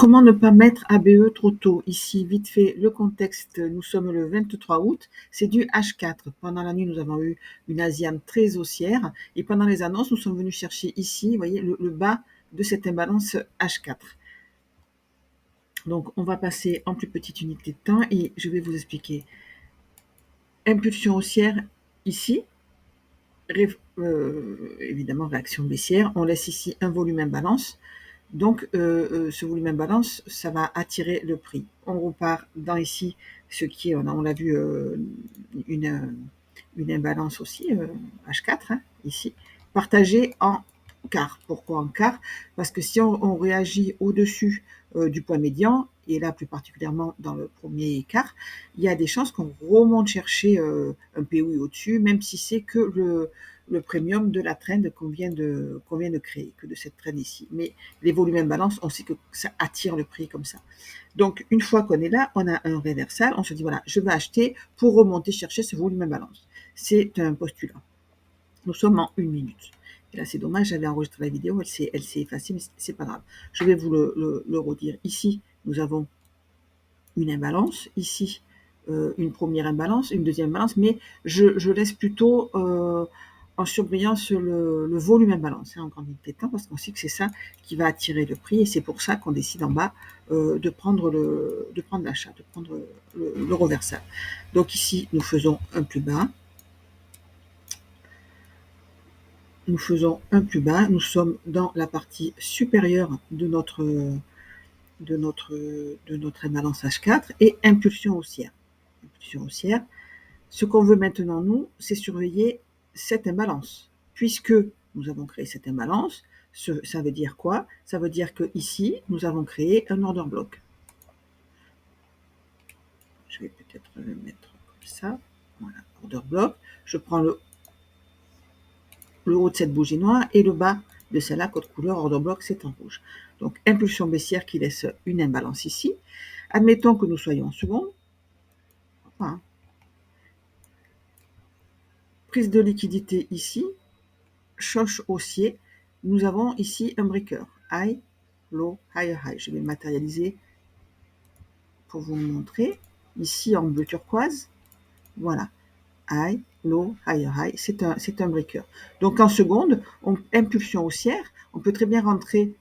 Comment ne pas mettre ABE trop tôt? Ici, vite fait, le contexte, nous sommes le 23 août, c'est du H4. Pendant la nuit, nous avons eu une Asiane très haussière et pendant les annonces, nous sommes venus chercher ici, vous voyez, le bas de cette imbalance H4. Donc, on va passer en plus petite unité de temps et je vais vous expliquer. Impulsion haussière ici, évidemment réaction baissière, on laisse ici un volume imbalance. Donc, ce volume imbalance, ça va attirer le prix. On repart dans ici, ce qui est, on l'a vu, une imbalance aussi, H4, hein, ici, partagée en quart. Pourquoi en quart? Parce que si on réagit au-dessus du point médian, et là plus particulièrement dans le premier quart, il y a des chances qu'on remonte chercher un POI au-dessus, même si c'est que le premium de la trend qu'on vient de créer, que de cette trend ici. Mais les volumes imbalance, on sait que ça attire le prix comme ça. Donc, une fois qu'on est là, on a un réversal, on se dit, voilà, je vais acheter pour remonter chercher ce volume imbalance. C'est un postulat. Nous sommes en 1 minute. Et là, c'est dommage, j'avais enregistré la vidéo, elle s'est effacée, mais c'est pas grave. Je vais vous le redire. Ici, nous avons une imbalance. Ici, une première imbalance, une deuxième imbalance, mais je laisse plutôt en surbrillance le volume imbalance, hein, en grande unité de temps, parce qu'on sait que c'est ça qui va attirer le prix, et c'est pour ça qu'on décide en bas de prendre l'achat, de prendre le reversal. Donc ici, nous faisons un plus bas. Nous faisons un plus bas. Nous sommes dans la partie supérieure de notre imbalance H4 et impulsion haussière. Impulsion haussière. Ce qu'on veut maintenant, nous, c'est surveiller cette imbalance. Puisque nous avons créé cette imbalance, ça veut dire quoi? Ça veut dire que ici, nous avons créé un order block. Je vais peut-être le mettre comme ça. Voilà, order block. Je prends le haut de cette bougie noire et le bas de celle-là, code couleur, order block, c'est en rouge. Donc, impulsion baissière qui laisse une imbalance ici. Admettons que nous soyons en seconde. Voilà. Prise de liquidité ici. Choc haussier. Nous avons ici un breaker. High, low, higher, high. Je vais matérialiser pour vous montrer. Ici, en bleu turquoise. Voilà. High, low, higher, high. C'est un breaker. Donc, en seconde, impulsion haussière. On peut très bien rentrer,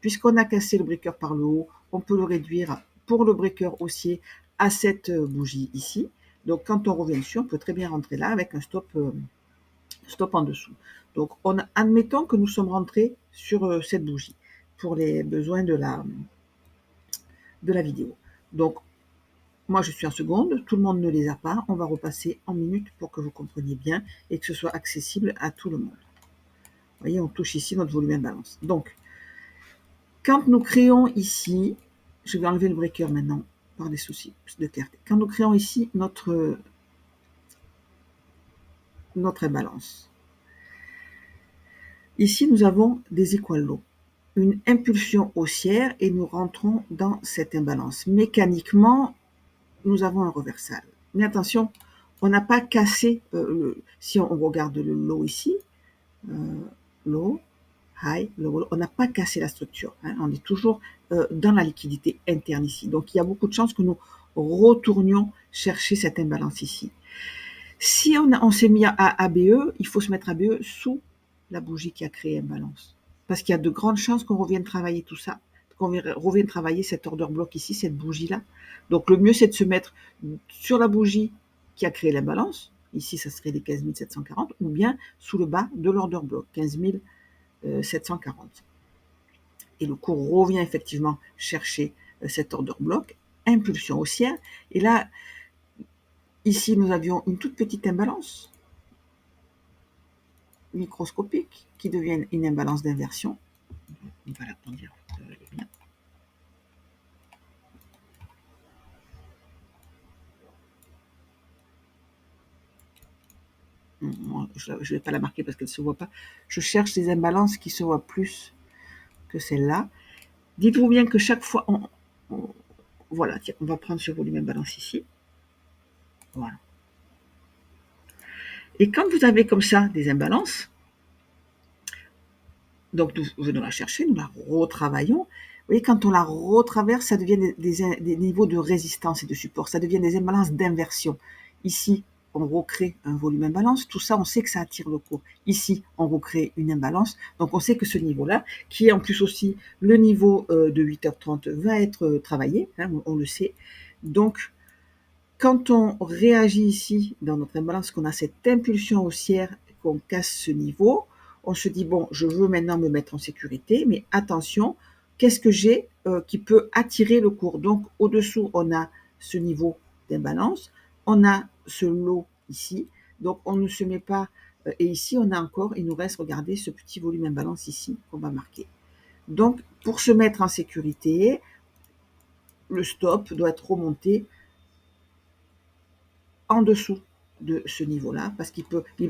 puisqu'on a cassé le breaker par le haut, on peut le réduire pour le breaker haussier à cette bougie ici. Donc, quand on revient dessus, on peut très bien rentrer là avec un stop en dessous. Donc, admettons que nous sommes rentrés sur cette bougie pour les besoins de la vidéo. Donc, moi, je suis en seconde, tout le monde ne les a pas. On va repasser en minutes pour que vous compreniez bien et que ce soit accessible à tout le monde. Vous voyez, on touche ici notre volume imbalance. Donc, quand nous créons ici, je vais enlever le breaker maintenant par des soucis de clarté. Quand nous créons ici notre imbalance, ici, nous avons des equal low, une impulsion haussière et nous rentrons dans cette imbalance. Mécaniquement, nous avons un reversal. Mais attention, on n'a pas cassé, si on regarde le low ici, low, high, low, on n'a pas cassé la structure. Hein, on est toujours dans la liquidité interne ici. Donc, il y a beaucoup de chances que nous retournions chercher cette imbalance ici. Si on s'est mis à ABE, il faut se mettre ABE sous la bougie qui a créé imbalance. Parce qu'il y a de grandes chances qu'on revienne travailler tout ça, qu'on revienne travailler cet order block ici, cette bougie-là. Donc le mieux, c'est de se mettre sur la bougie qui a créé l'imbalance. Ici, ça serait les 15 740, ou bien sous le bas de l'order block, 15 740. Et le cours revient effectivement chercher cet order block, impulsion haussière. Et là, ici, nous avions une toute petite imbalance microscopique qui devient une imbalance d'inversion. On va l'agrandir, bien. Je ne vais pas la marquer parce qu'elle ne se voit pas. Je cherche des imbalances qui se voient plus que celle-là. Dites-vous bien que chaque fois, voilà, tiens, on va prendre ce volume imbalance ici. Voilà. Et quand vous avez comme ça des imbalances, donc nous venons la chercher, nous la retravaillons. voyez, quand on la retraverse, ça devient des niveaux de résistance et de support. Ça devient des imbalances d'inversion. Ici, on recrée un volume imbalance. Tout ça, on sait que ça attire le cours. Ici, on recrée une imbalance. Donc, on sait que ce niveau-là, qui est en plus aussi le niveau de 8h30, va être travaillé. Hein, on le sait. Donc, quand on réagit ici dans notre imbalance, qu'on a cette impulsion haussière, qu'on casse ce niveau, on se dit, bon, je veux maintenant me mettre en sécurité, mais attention, qu'est-ce que j'ai qui peut attirer le cours? Donc, au-dessous, on a ce niveau d'imbalance, on a ce lot ici, donc on ne se met pas, et ici, on a encore, il nous reste, regardez, ce petit volume imbalance ici qu'on va marquer. Donc, pour se mettre en sécurité, le stop doit être remonté en dessous de ce niveau-là, parce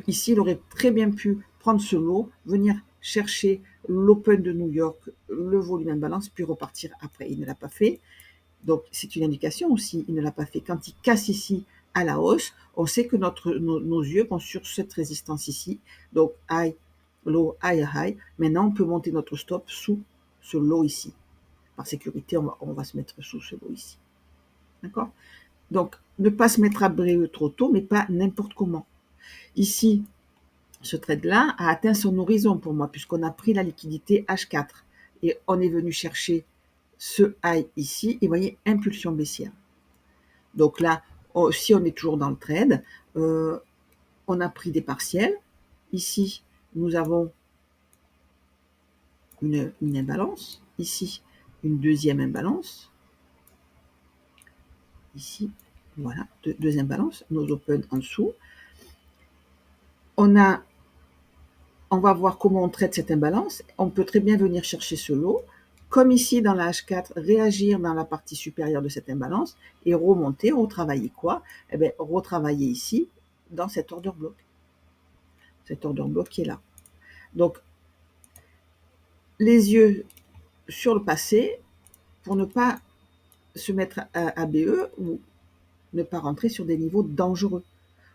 ici, il aurait très bien pu prendre ce lot, venir chercher l'Open de New York, le volume imbalance, puis repartir après. Il ne l'a pas fait. Donc, c'est une indication aussi, il ne l'a pas fait. Quand il casse ici à la hausse, on sait que nos yeux vont sur cette résistance ici. Donc, high, low, high, high. Maintenant, on peut monter notre stop sous ce lot ici. Par sécurité, on va se mettre sous ce lot ici. D'accord? Donc, ne pas se mettre à BE trop tôt, mais pas n'importe comment. Ici, ce trade-là a atteint son horizon pour moi, puisqu'on a pris la liquidité H4. Et on est venu chercher ce high ici, et vous voyez, impulsion baissière. Donc là, si on est toujours dans le trade, on a pris des partiels. Ici, nous avons une imbalance. Ici, une deuxième imbalance. Ici, voilà, deux imbalances, nos open en dessous. On va voir comment on traite cette imbalance. On peut très bien venir chercher ce lot, comme ici dans la H4, réagir dans la partie supérieure de cette imbalance et remonter, retravailler quoi? Eh bien, retravailler ici, dans cet order block. Cet order block qui est là. Donc, les yeux sur le passé pour ne pas se mettre à BE ou ne pas rentrer sur des niveaux dangereux.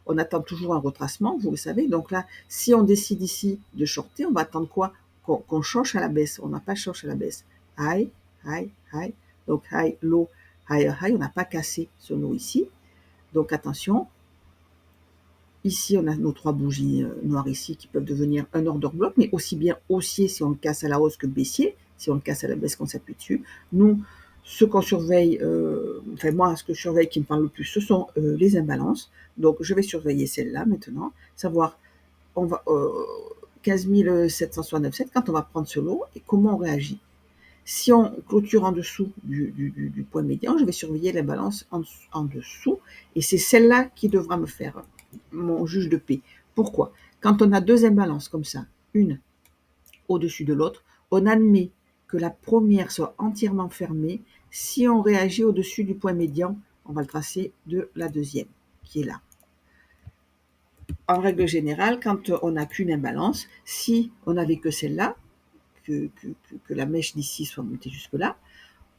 On attend toujours un retracement, vous le savez. Donc là, si on décide ici de shorter, on va attendre quoi? Qu'on change à la baisse. On n'a pas change à la baisse. High, high, high. Donc high, low, higher, high. On n'a pas cassé ce lot ici. Donc attention. Ici, on a nos trois bougies noires ici qui peuvent devenir un order block, mais aussi bien haussier si on le casse à la hausse que baissier, si on le casse à la baisse qu'on s'appuie dessus. Nous, ce qu'on surveille, enfin moi, ce que je surveille qui me parle le plus, ce sont les imbalances. Donc, je vais surveiller celle-là maintenant, savoir on va 15 767 quand on va prendre ce lot et comment on réagit. Si on clôture en dessous du point médian, je vais surveiller la balance en dessous et c'est celle-là qui devra me faire mon juge de paix. Pourquoi? Quand on a deux imbalances comme ça, une au-dessus de l'autre, on admet que la première soit entièrement fermée. Si on réagit au-dessus du point médian, on va le tracer de la deuxième, qui est là. En règle générale, quand on n'a qu'une imbalance, si on n'avait que celle-là, que la mèche d'ici soit montée jusque-là,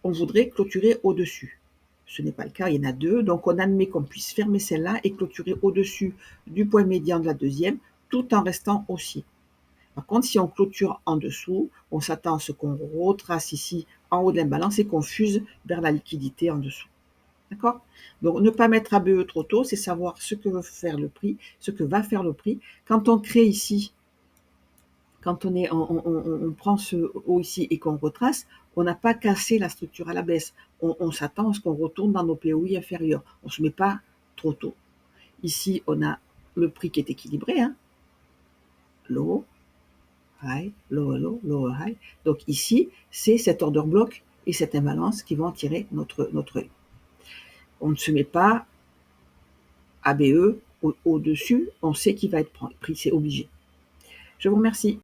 on voudrait clôturer au-dessus. Ce n'est pas le cas, il y en a deux, donc on admet qu'on puisse fermer celle-là et clôturer au-dessus du point médian de la deuxième, tout en restant haussier. Par contre, si on clôture en dessous, on s'attend à ce qu'on retrace ici en haut de l'imbalance et qu'on fuse vers la liquidité en dessous. D'accord? Donc, ne pas mettre à BE trop tôt, c'est savoir ce que veut faire le prix, ce que va faire le prix. Quand on crée ici, quand on prend ce haut ici et qu'on retrace, on n'a pas cassé la structure à la baisse. On s'attend à ce qu'on retourne dans nos POI inférieurs. On ne se met pas trop tôt. Ici, on a le prix qui est équilibré. Hein. Low, high, lower low, lower high. Donc ici, c'est cet order block et cette imbalance qui vont attirer notre œil. On ne se met pas ABE au-dessus, on sait qu'il va être pris, c'est obligé. Je vous remercie.